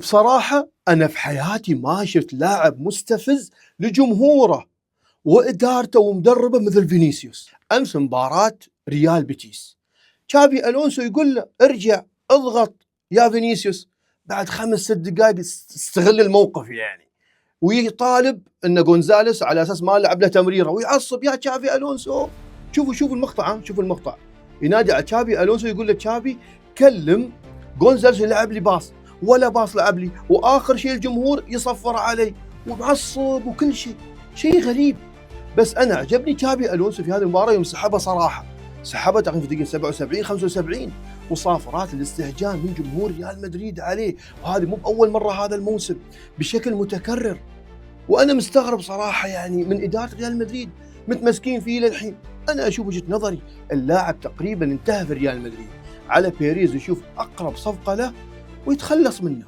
بصراحة أنا في حياتي ما شفت لاعب مستفز لجمهوره وإدارته ومدربه مثل فينيسيوس. أمس مباراة ريال بيتيس، تشابي ألونسو يقول له ارجع اضغط يا فينيسيوس، بعد 5-6 دقائق استغل الموقف يعني، ويطالب ان غونزاليس على اساس ما لعب له تمريره، ويعصب يا تشابي ألونسو. شوفوا المقطع، شوفوا المقطع، ينادي على تشابي ألونسو يقول له تشابي كلم غونزاليس يلعب لي باص، ولا باص لعب لي، واخر شيء الجمهور يصفر علي ومعصب وكل شيء غريب. بس انا عجبني تشابي ألونسو في هذه المباراه يوم سحبها، صراحه سحبها تقريبا في دقيقه 77 75، وصافرات الاستهجان من جمهور ريال مدريد عليه، وهذه مو باول مره هذا الموسم، بشكل متكرر. وانا مستغرب صراحه يعني من اداره ريال مدريد، متمسكين فيه للحين. انا اشوف وجهه نظري اللاعب تقريبا انتهى في ريال مدريد، على بيريز يشوف اقرب صفقه له ويتخلص منه.